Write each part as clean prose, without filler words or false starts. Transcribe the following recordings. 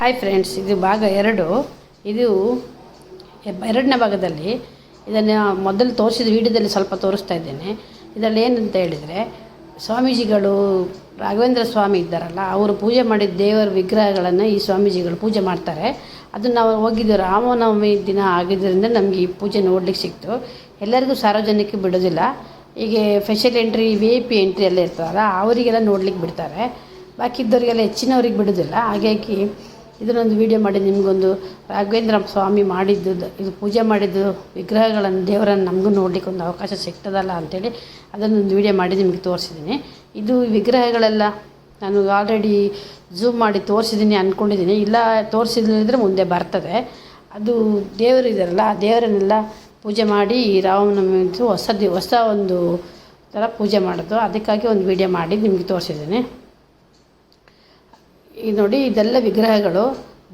Hi friends, ಇದು ಭಾಗ 2. ಇದು ಎರಡನೇ ಭಾಗದಲ್ಲಿ ಇದನ್ನು ಮೊದಲು ತೋರಿಸಿದ ವಿಡಿಯೋದಲ್ಲಿ ಸ್ವಲ್ಪ ತೋರಿಸ್ತಾ ಇದ್ದೇನೆ. ಇದರಲ್ಲಿ ಏನಂತ ಹೇಳಿದರೆ, ಸ್ವಾಮೀಜಿಗಳು ರಾಘವೇಂದ್ರ ಸ್ವಾಮಿ ಇದ್ದಾರಲ್ಲ, ಅವರು ಪೂಜೆ ಮಾಡಿದ ದೇವರ ವಿಗ್ರಹಗಳನ್ನು ಈ ಸ್ವಾಮೀಜಿಗಳು ಪೂಜೆ ಮಾಡ್ತಾರೆ. ಅದು ನಾವು ಹೋಗಿದ್ದು ರಾಮನವಮಿ ದಿನ ಆಗಿದ್ದರಿಂದ ನಮಗೆ ಈ ಪೂಜೆ ನೋಡಲಿಕ್ಕೆ ಸಿಕ್ತು. ಎಲ್ಲರಿಗೂ ಸಾರ್ವಜನಿಕ ಬಿಡೋದಿಲ್ಲ. ಹೀಗೆ ಸ್ಪೆಷಲ್ ಎಂಟ್ರಿ, VIP ಎಂಟ್ರಿ ಎಲ್ಲ ಇರ್ತಾರಲ್ಲ, ಅವರಿಗೆಲ್ಲ ನೋಡ್ಲಿಕ್ಕೆ ಬಿಡ್ತಾರೆ. ಬಾಕಿ ಇದ್ದವರಿಗೆಲ್ಲ ಹೆಚ್ಚಿನವ್ರಿಗೆ ಬಿಡೋದಿಲ್ಲ. ಹಾಗಾಗಿ ಇದನ್ನೊಂದು ವಿಡಿಯೋ ಮಾಡಿ ನಿಮಗೊಂದು ರಾಘವೇಂದ್ರ ಸ್ವಾಮಿ ಮಾಡಿದ್ದು, ಇದು ಪೂಜೆ ಮಾಡಿದ್ದು ವಿಗ್ರಹಗಳನ್ನು, ದೇವರನ್ನು ನಮಗೂ ನೋಡಲಿಕ್ಕೆ ಒಂದು ಅವಕಾಶ ಸಿಗ್ತದಲ್ಲ ಅಂಥೇಳಿ ಅದನ್ನೊಂದು ವಿಡಿಯೋ ಮಾಡಿ ನಿಮಗೆ ತೋರಿಸಿದ್ದೀನಿ. ಇದು ವಿಗ್ರಹಗಳೆಲ್ಲ ನಾನು ಆಲ್ರೆಡಿ ಝೂಮ್ ಮಾಡಿ ತೋರಿಸಿದ್ದೀನಿ ಅಂದ್ಕೊಂಡಿದ್ದೀನಿ. ಇಲ್ಲ ತೋರಿಸಿದ್ರೆ ಮುಂದೆ ಬರ್ತದೆ. ಅದು ದೇವರು ಇದ್ದಾರಲ್ಲ, ಆ ದೇವರನ್ನೆಲ್ಲ ಪೂಜೆ ಮಾಡಿ ರಾಮನವಮಿ ಹೊಸ ಒಂದು ಥರ ಪೂಜೆ ಮಾಡೋದು. ಅದಕ್ಕಾಗಿ ಒಂದು ವಿಡಿಯೋ ಮಾಡಿ ನಿಮಗೆ ತೋರಿಸಿದ್ದೀನಿ. ಇದು ನೋಡಿ, ಇದೆಲ್ಲ ವಿಗ್ರಹಗಳು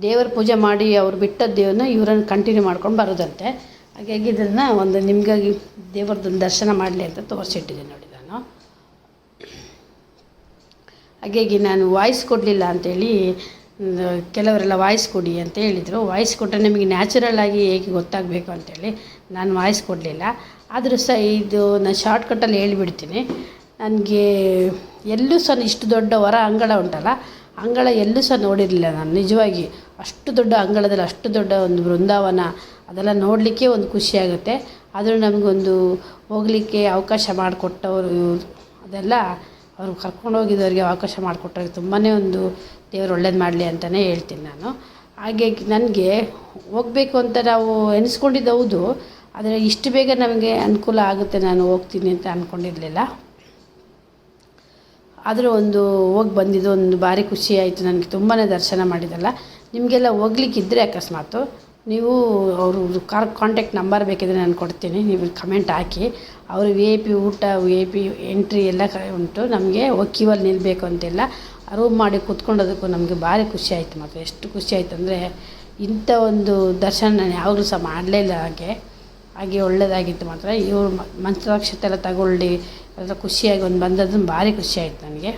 ದೇವರ ಪೂಜೆ ಮಾಡಿ ಅವ್ರು ಬಿಟ್ಟ ದೇವರನ್ನ ಇವರನ್ನು ಕಂಟಿನ್ಯೂ ಮಾಡ್ಕೊಂಡು ಬರೋದಂತೆ. ಹಾಗಾಗಿ ಇದನ್ನು ಒಂದು ನಿಮಗಾಗಿ ದೇವ್ರದ್ದೊಂದು ದರ್ಶನ ಮಾಡಲಿ ಅಂತ ತೋರಿಸಿಟ್ಟಿದ್ದೀನಿ ನೋಡಿ ನಾನು. ಹಾಗಾಗಿ ನಾನು ವಾಯ್ಸ್ ಕೊಡಲಿಲ್ಲ ಅಂಥೇಳಿ, ಕೆಲವರೆಲ್ಲ ವಾಯ್ಸ್ ಕೊಡಿ ಅಂತ ಹೇಳಿದರು. ವಾಯ್ಸ್ ಕೊಟ್ಟರೆ ನಿಮಗೆ ನ್ಯಾಚುರಲ್ ಆಗಿ ಹೇಗೆ ಗೊತ್ತಾಗಬೇಕು ಅಂಥೇಳಿ ನಾನು ವಾಯ್ಸ್ ಕೊಡಲಿಲ್ಲ. ಆದರೂ ಸಹ ಇದು ನಾನು ಶಾರ್ಟ್ಕಟ್ಟಲ್ಲಿ ಹೇಳಿಬಿಡ್ತೀನಿ. ನನಗೆ ಎಲ್ಲೂ ಸಹ ಇಷ್ಟು ದೊಡ್ಡ ಹೊರ ಅಂಗಳ ಉಂಟಲ್ಲ, ಅಂಗಳ ಎಲ್ಲೂ ಸಹ ನೋಡಿರಲಿಲ್ಲ ನಾನು. ನಿಜವಾಗಿ ಅಷ್ಟು ದೊಡ್ಡ ಅಂಗಳದಲ್ಲಿ ಅಷ್ಟು ದೊಡ್ಡ ಒಂದು ಬೃಂದಾವನ, ಅದೆಲ್ಲ ನೋಡಲಿಕ್ಕೆ ಒಂದು ಖುಷಿಯಾಗುತ್ತೆ. ಆದರೂ ನಮಗೊಂದು ಹೋಗಲಿಕ್ಕೆ ಅವಕಾಶ ಮಾಡಿಕೊಟ್ಟವರು, ಅದೆಲ್ಲ ಅವರು ಕರ್ಕೊಂಡೋಗಿದ್ದವರಿಗೆ ಅವಕಾಶ ಮಾಡಿಕೊಟ್ಟವ್ರಿಗೆ ತುಂಬಾ ಒಂದು ದೇವರು ಒಳ್ಳೇದು ಮಾಡಲಿ ಅಂತಲೇ ಹೇಳ್ತೀನಿ ನಾನು. ಹಾಗೆ ನನಗೆ ಹೋಗಬೇಕು ಅಂತ ನಾವು ಎನಿಸ್ಕೊಂಡಿದ್ದು ಹೌದು, ಆದರೆ ಇಷ್ಟು ಬೇಗ ನಮಗೆ ಅನುಕೂಲ ಆಗುತ್ತೆ ನಾನು ಹೋಗ್ತೀನಿ ಅಂತ ಅಂದ್ಕೊಂಡಿರಲಿಲ್ಲ. ಆದರೂ ಒಂದು ಹೋಗಿ ಬಂದಿದ್ದು ಒಂದು ಭಾರಿ ಖುಷಿ ಆಯಿತು ನನಗೆ. ತುಂಬಾ ದರ್ಶನ ಮಾಡಿದಲ್ಲ. ನಿಮಗೆಲ್ಲ ಹೋಗ್ಲಿಕ್ಕಿದ್ದರೆ ಅಕಸ್ಮಾತು ನೀವು ಅವರು ಕಾಂಟ್ಯಾಕ್ಟ್ ನಂಬರ್ ಬೇಕಿದ್ರೆ ನಾನು ಕೊಡ್ತೀನಿ, ನೀವು ಕಮೆಂಟ್ ಹಾಕಿ. ಅವರು VIP ಊಟ, VIP ಎಂಟ್ರಿ ಎಲ್ಲ ಉಂಟು. ನಮಗೆ ಹೋಗಿ ಕ್ಯೂವಲ್ಲಿ ನಿಲ್ಲಬೇಕು ಅಂತೆಲ್ಲ ರೂಮ್ ಮಾಡಿ ಕೂತ್ಕೊಂಡೋದಕ್ಕೂ ನಮಗೆ ಭಾರಿ ಖುಷಿ ಆಯಿತು. ಮತ್ತು ಎಷ್ಟು ಖುಷಿ ಆಯಿತು ಅಂದರೆ, ಇಂಥ ಒಂದು ದರ್ಶನ ನಾನು ಯಾವಾಗಲೂ ಸಹ ಮಾಡಲೇ ಇಲ್ಲ. ಹಾಗೆ ಒಳ್ಳೆಯದಾಗಿತ್ತು. ಮಾತ್ರ ಇವರು ಮಂತ್ರಾಕ್ಷತೆ ಎಲ್ಲ ತಗೊಳ್ಳಿ ಅದೆಲ್ಲ ಖುಷಿಯಾಗಿ ಒಂದು ಬಂದದ್ದು ಭಾರಿ ಖುಷಿ ಆಯಿತು ನನಗೆ.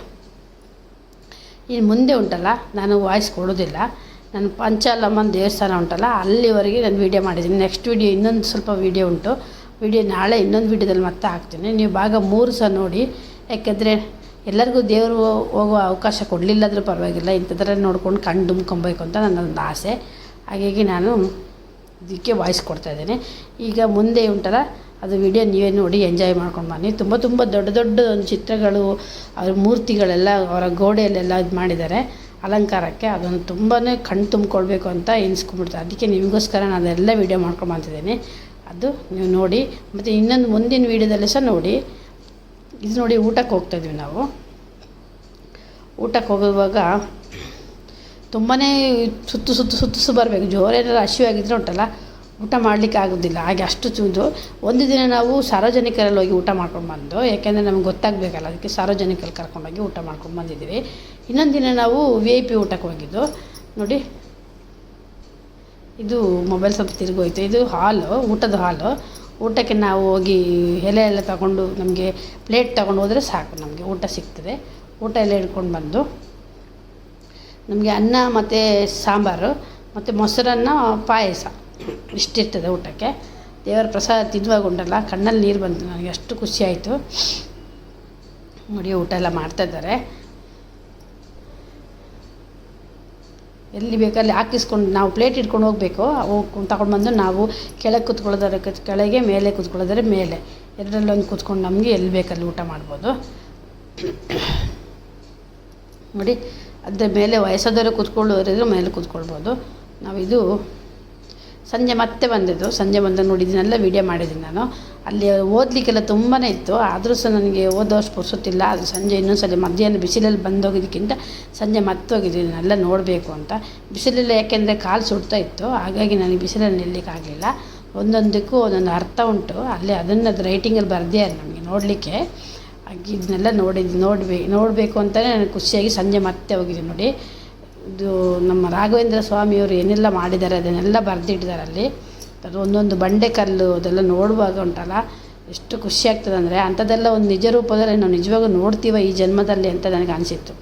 ಇನ್ನು ಮುಂದೆ ಉಂಟಲ್ಲ, ನಾನು ವಾಯ್ಸ್ ಕೊಡೋದಿಲ್ಲ. ನಾನು ಪಂಚಾಲಮ್ಮನ ದೇವಸ್ಥಾನ ಉಂಟಲ್ಲ, ಅಲ್ಲಿವರೆಗೆ ನಾನು ವೀಡಿಯೋ ಮಾಡಿದ್ದೀನಿ. ನೆಕ್ಸ್ಟ್ ವೀಡಿಯೋ ಇನ್ನೊಂದು ಸ್ವಲ್ಪ ವೀಡಿಯೋ ಉಂಟು. ವೀಡಿಯೋ ನಾಳೆ ಇನ್ನೊಂದು ವೀಡಿಯೋದಲ್ಲಿ ಮತ್ತೆ ಹಾಕ್ತೀನಿ. ನೀವು ಭಾಗ 3 ಸಹ ನೋಡಿ. ಯಾಕೆಂದರೆ ಎಲ್ಲರಿಗೂ ದೇವರು ಹೋಗುವ ಅವಕಾಶ ಕೊಡಲಿಲ್ಲಾದರೂ ಪರವಾಗಿಲ್ಲ, ಇಂಥದ್ರಲ್ಲಿ ನೋಡ್ಕೊಂಡು ಕಣ್ಣು ದುಮ್ಕೊಬೇಕು ಅಂತ ನನ್ನೊಂದು ಆಸೆ. ಹಾಗಾಗಿ ನಾನು ಇದಕ್ಕೆ ವಾಯ್ಸ್ ಕೊಡ್ತಾಯಿದ್ದೀನಿ. ಈಗ ಮುಂದೆ ಉಂಟಲ್ಲ, ಅದು ವಿಡಿಯೋ ನೀವೇ ನೋಡಿ ಎಂಜಾಯ್ ಮಾಡ್ಕೊಂಡು ಬನ್ನಿ. ತುಂಬ ದೊಡ್ಡ ದೊಡ್ಡ ಒಂದು ಚಿತ್ರಗಳು, ಅವ್ರ ಮೂರ್ತಿಗಳೆಲ್ಲ ಅವರ ಗೋಡೆಯಲ್ಲೆಲ್ಲ ಇದು ಮಾಡಿದ್ದಾರೆ ಅಲಂಕಾರಕ್ಕೆ. ಅದನ್ನು ತುಂಬಾ ಕಣ್ಣು ತುಂಬಿಕೊಳ್ಬೇಕು ಅಂತ ಎನಿಸ್ಕೊಂಡ್ಬಿಡ್ತಾರೆ. ಅದಕ್ಕೆ ನಿಮಗೋಸ್ಕರ ನಾನು ಅದೆಲ್ಲ ವೀಡಿಯೋ ಮಾಡ್ಕೊಂಡು ಬಂದಿದ್ದೀನಿ. ಅದು ನೀವು ನೋಡಿ. ಮತ್ತು ಇನ್ನೊಂದು ಮುಂದಿನ ವೀಡಿಯೋದಲ್ಲಿ ಸಹ ನೋಡಿ. ಇದು ನೋಡಿ, ಊಟಕ್ಕೆ ಹೋಗ್ತಾಯಿದ್ವಿ ನಾವು. ಊಟಕ್ಕೆ ಹೋಗುವಾಗ ತುಂಬಾ ಸುತ್ತು ಬರಬೇಕು. ಜೋರೇನಾದ್ರು ಹಸಿವಾಗಿದ್ರೆ ಉಂಟಲ್ಲ, ಊಟ ಮಾಡಲಿಕ್ಕೆ ಆಗೋದಿಲ್ಲ. ಹಾಗೆ ಅಷ್ಟು ಚೂದು. ಒಂದು ದಿನ ನಾವು ಸಾರ್ವಜನಿಕರಲ್ಲಿ ಹೋಗಿ ಊಟ ಮಾಡ್ಕೊಂಡು ಬಂದು, ಯಾಕೆಂದರೆ ನಮ್ಗೆ ಗೊತ್ತಾಗಬೇಕಲ್ಲ, ಅದಕ್ಕೆ ಸಾರ್ವಜನಿಕರಲ್ಲಿ ಕರ್ಕೊಂಡೋಗಿ ಊಟ ಮಾಡ್ಕೊಂಡು ಬಂದಿದ್ದೀವಿ. ಇನ್ನೊಂದು ದಿನ ನಾವು VIP ಊಟಕ್ಕೆ ಹೋಗಿದ್ದು ನೋಡಿ. ಇದು ಮೊಬೈಲ್ ಸ್ವಲ್ಪ ತಿರುಗೋಯ್ತು. ಇದು ಹಾಲು, ಊಟದ ಹಾಲು. ಊಟಕ್ಕೆ ನಾವು ಹೋಗಿ ಎಲೆ ಎಲ್ಲ ತಗೊಂಡು, ನಮಗೆ ಪ್ಲೇಟ್ ತೊಗೊಂಡು ಹೋದರೆ ಸಾಕು, ನಮಗೆ ಊಟ ಸಿಗ್ತದೆ. ಊಟ ಎಲ್ಲ ಹಿಡ್ಕೊಂಡು ಬಂದು ನಮಗೆ ಅನ್ನ ಮತ್ತು ಸಾಂಬಾರು ಮತ್ತು ಮೊಸರನ್ನ, ಪಾಯಸ ಇಷ್ಟಿರ್ತದೆ ಊಟಕ್ಕೆ. ದೇವರ ಪ್ರಸಾದ ತಿನ್ನುವಾಗ ಉಂಟಲ್ಲ, ಕಣ್ಣಲ್ಲಿ ನೀರು ಬಂತು ನನಗೆ, ಅಷ್ಟು ಖುಷಿ ಆಯಿತು. ನೋಡಿ, ಊಟ ಎಲ್ಲ ಮಾಡ್ತಾಯಿದ್ದಾರೆ. ಎಲ್ಲಿ ಬೇಕಲ್ಲಿ ಹಾಕಿಸ್ಕೊಂಡು ನಾವು ಪ್ಲೇಟ್ ಇಟ್ಕೊಂಡು ಹೋಗಬೇಕು. ತಗೊಂಡು ಬಂದು ನಾವು ಕೆಳಗೆ ಕೂತ್ಕೊಳ್ಳೋದಾದ್ರೆ ಕೆಳಗೆ, ಮೇಲೆ ಕೂತ್ಕೊಳ್ಳೋದಾದ್ರೆ ಮೇಲೆ, ಎರಡರಲ್ಲೊಂದು ಕೂತ್ಕೊಂಡು ನಮಗೆ ಎಲ್ಲಿ ಬೇಕಲ್ಲಿ ಊಟ ಮಾಡ್ಬೋದು. ನೋಡಿ, ಅದರ ಮೇಲೆ ವಯಸ್ಸಾದವರು ಕೂತ್ಕೊಳ್ಳೋರಿದ್ರೆ ಮೇಲೆ ಕೂತ್ಕೊಳ್ಬೋದು. ನಾವಿದು ಸಂಜೆ ಮತ್ತೆ ಬಂದಿದ್ದು. ಸಂಜೆ ಬಂದಾಗ ನೋಡಿ, ಇದನ್ನೆಲ್ಲ ವೀಡಿಯೋ ಮಾಡಿದ್ದೀನಿ ನಾನು. ಅಲ್ಲಿ ಓದಲಿಕ್ಕೆಲ್ಲ ತುಂಬಾ ಇತ್ತು. ಆದರೂ ಸಹ ನನಗೆ ಓದೋಷ್ಟು ಪುರ್ಸೊತ್ತಿಲ್ಲ. ಅದು ಸಂಜೆ ಇನ್ನೊಂದು ಮಧ್ಯಾಹ್ನ ಬಿಸಿಲಲ್ಲಿ ಬಂದೋಗೋದಕ್ಕಿಂತ ಸಂಜೆ ಮತ್ತೆ ಹೋಗಿದ್ದೀನಿ ಇದನ್ನೆಲ್ಲ ನೋಡಬೇಕು ಅಂತ. ಬಿಸಿಲಲ್ಲಿ ಯಾಕೆಂದರೆ ಕಾಲು ಸುಡ್ತಾ ಇತ್ತು. ಹಾಗಾಗಿ ನನಗೆ ಬಿಸಿಲಲ್ಲಿ ನಿಲ್ಲಕ್ಕಾಗಲಿಲ್ಲ. ಒಂದೊಂದಕ್ಕೂ ಒಂದೊಂದು ಅರ್ಥ ಉಂಟು ಅಲ್ಲಿ. ಅದು ರೈಟಿಂಗಲ್ಲಿ ಬರೆದಿದ್ದಾರೆ ನಮಗೆ ನೋಡಲಿಕ್ಕೆ. ಹಾಗೆ ಇದನ್ನೆಲ್ಲ ನೋಡಬೇಕು ಅಂತಲೇ ನನಗೆ ಖುಷಿಯಾಗಿ ಸಂಜೆ ಮತ್ತೆ ಹೋಗಿದ್ದೀನಿ ನೋಡಿ. ಇದು ನಮ್ಮ ರಾಘವೇಂದ್ರ ಸ್ವಾಮಿಯವರು ಏನೆಲ್ಲ ಮಾಡಿದ್ದಾರೆ ಅದನ್ನೆಲ್ಲ ಬರೆದಿಟ್ಟಿದ್ದಾರೆ ಅಲ್ಲಿ. ಅದು ಒಂದೊಂದು ಬಂಡೆಕಲ್ಲು ಅದೆಲ್ಲ ನೋಡುವಾಗ ಉಂಟಲ್ಲ, ಎಷ್ಟು ಖುಷಿ ಆಗ್ತದೆ ಅಂದರೆ, ಅಂಥದ್ದೆಲ್ಲ ಒಂದು ನಿಜ ರೂಪದಲ್ಲಿ ನಾವು ನಿಜವಾಗೂ ನೋಡ್ತೀವ ಈ ಜನ್ಮದಲ್ಲಿ ಅಂತ ನನಗೆ ಅನಿಸಿತ್ತು.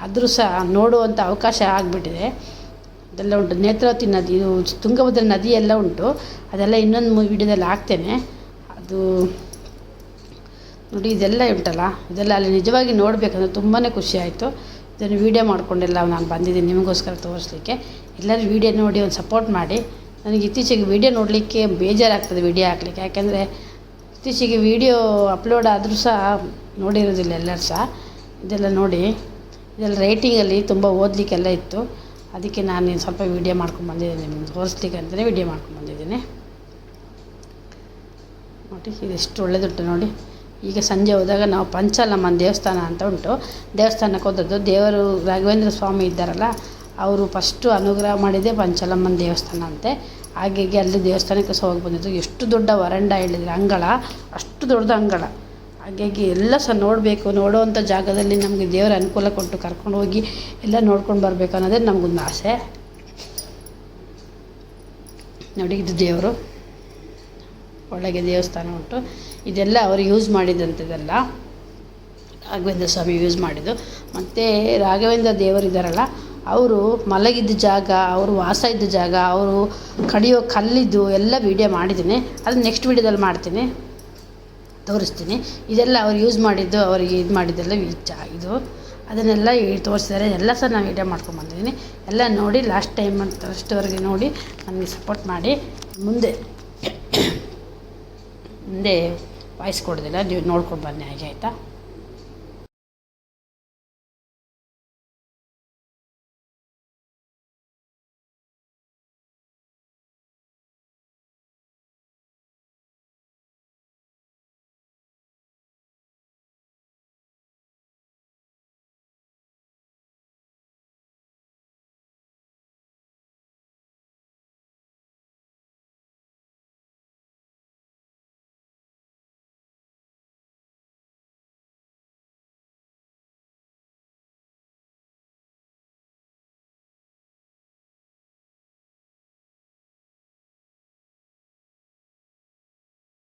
ಆದರೂ ಸಹ ನೋಡುವಂಥ ಅವಕಾಶ ಆಗಿಬಿಟ್ಟಿದೆ. ಇದೆಲ್ಲ ಉಂಟು. ನೇತ್ರಾವತಿ ನದಿ, ಇದು ತುಂಗಭದ್ರಾ ನದಿ ಎಲ್ಲ ಉಂಟು. ಅದೆಲ್ಲ ಇನ್ನೊಂದು ವೀಡಿಯೋದಲ್ಲಿ ಹಾಕ್ತೇನೆ. ಅದು ನೋಡಿ, ಇದೆಲ್ಲ ಉಂಟಲ್ಲ, ಇದೆಲ್ಲ ಅಲ್ಲಿ ನಿಜವಾಗಿ ನೋಡಬೇಕಂದ್ರೆ ತುಂಬಾ ಖುಷಿ ಆಯಿತು. ಇದನ್ನು ವೀಡಿಯೋ ಮಾಡಿಕೊಂಡೆಲ್ಲ ನಾನು ಬಂದಿದ್ದೀನಿ ನಿಮಗೋಸ್ಕರ ತೋರಿಸ್ಲಿಕ್ಕೆ. ಎಲ್ಲರೂ ವೀಡಿಯೋ ನೋಡಿ ಒಂದು ಸಪೋರ್ಟ್ ಮಾಡಿ. ನನಗೆ ಇತ್ತೀಚೆಗೆ ವೀಡಿಯೋ ನೋಡಲಿಕ್ಕೆ ಬೇಜಾರಾಗ್ತದೆ ವೀಡಿಯೋ ಹಾಕಲಿಕ್ಕೆ. ಯಾಕೆಂದರೆ ಇತ್ತೀಚೆಗೆ ವೀಡಿಯೋ ಅಪ್ಲೋಡ್ ಆದರೂ ಸಹ ನೋಡಿರೋದಿಲ್ಲ ಎಲ್ಲರೂ ಸಹ. ಇದೆಲ್ಲ ನೋಡಿ, ಇದೆಲ್ಲ ರೈಟಿಂಗಲ್ಲಿ ತುಂಬ ಓದಲಿಕ್ಕೆಲ್ಲ ಇತ್ತು. ಅದಕ್ಕೆ ನಾನು ಸ್ವಲ್ಪ ವೀಡಿಯೋ ಮಾಡ್ಕೊಂಡು ಬಂದಿದ್ದೀನಿ, ನಿಮ್ಗೆ ತೋರಿಸ್ಲಿಕ್ಕೆ ಅಂತಲೇ ವೀಡಿಯೋ ಮಾಡ್ಕೊಂಡು ಬಂದಿದ್ದೀನಿ. ನೋಡಿ ಇದೆಷ್ಟು ಒಳ್ಳೆದುಂಟು ನೋಡಿ. ಈಗ ಸಂಜೆ ಹೋದಾಗ ನಾವು ಪಂಚಾಲಮ್ಮನ ದೇವಸ್ಥಾನ ಅಂತ ಉಂಟು, ದೇವಸ್ಥಾನಕ್ಕೆ ಹೋದದ್ದು. ದೇವರು ರಾಘವೇಂದ್ರ ಸ್ವಾಮಿ ಇದ್ದಾರಲ್ಲ, ಅವರು ಫಸ್ಟು ಅನುಗ್ರಹ ಮಾಡಿದ್ದೇ ಪಂಚಾಲಮ್ಮನ ದೇವಸ್ಥಾನ ಅಂತೆ. ಹಾಗಾಗಿ ಅಲ್ಲಿ ದೇವಸ್ಥಾನಕ್ಕೆ ಸಹ ಹೋಗಿ ಬಂದಿದ್ದು. ಎಷ್ಟು ದೊಡ್ಡ ವರಂಡ ಹೇಳಿದರೆ, ಅಂಗಳ, ಅಷ್ಟು ದೊಡ್ಡದು ಅಂಗಳ. ಹಾಗಾಗಿ ಎಲ್ಲ ಸಹ ನೋಡಬೇಕು. ನೋಡುವಂಥ ಜಾಗದಲ್ಲಿ ನಮಗೆ ದೇವರ ಅನುಕೂಲ ಕೊಟ್ಟು ಕರ್ಕೊಂಡು ಹೋಗಿ ಎಲ್ಲ ನೋಡ್ಕೊಂಡು ಬರಬೇಕು ಅನ್ನೋದೇ ನಮಗೊಂದು ಆಸೆ. ನೋಡಿ, ಇದು ದೇವರು, ಒಳಗೆ ದೇವಸ್ಥಾನ ಉಂಟು. ಇದೆಲ್ಲ ಅವರು ಯೂಸ್ ಮಾಡಿದಂಥದ್ದೆಲ್ಲ ರಾಘವೇಂದ್ರ ಸ್ವಾಮಿ ಯೂಸ್ ಮಾಡಿದ್ದು. ಮತ್ತು ರಾಘವೇಂದ್ರ ದೇವರಿದ್ದಾರಲ್ಲ, ಅವರು ಮಲಗಿದ್ದ ಜಾಗ, ಅವರು ವಾಸ ಇದ್ದ ಜಾಗ, ಅವರು ಕಡಿಯೋ ಕಲ್ಲಿದ್ದು ಎಲ್ಲ ವೀಡಿಯೋ ಮಾಡಿದ್ದೀನಿ. ಅದು ನೆಕ್ಸ್ಟ್ ವೀಡಿಯೋದಲ್ಲಿ ಮಾಡ್ತೀನಿ, ತೋರಿಸ್ತೀನಿ. ಇದೆಲ್ಲ ಅವ್ರು ಯೂಸ್ ಮಾಡಿದ್ದು, ಅವರಿಗೆ ಇದು ಮಾಡಿದ್ದೆಲ್ಲ ಇದು ಅದನ್ನೆಲ್ಲ ತೋರಿಸಿದ್ದಾರೆ. ಎಲ್ಲ ಸಹ ನಾನು ವೀಡಿಯೋ ಮಾಡ್ಕೊಂಡ್ಬಂದಿದ್ದೀನಿ. ಎಲ್ಲ ನೋಡಿ ಲಾಸ್ಟ್ ಟೈಮ್ ಅಂತ ಅಷ್ಟವರೆಗೆ ನೋಡಿ ನನಗೆ ಸಪೋರ್ಟ್ ಮಾಡಿ. ಮುಂದೆ ವಾಯ್ಸ್ ಕೊಡೋದಿಲ್ಲ, ನೀವು ನೋಡ್ಕೊಂಡು ಬನ್ನಿ ಹಾಗೆ, ಆಯಿತಾ.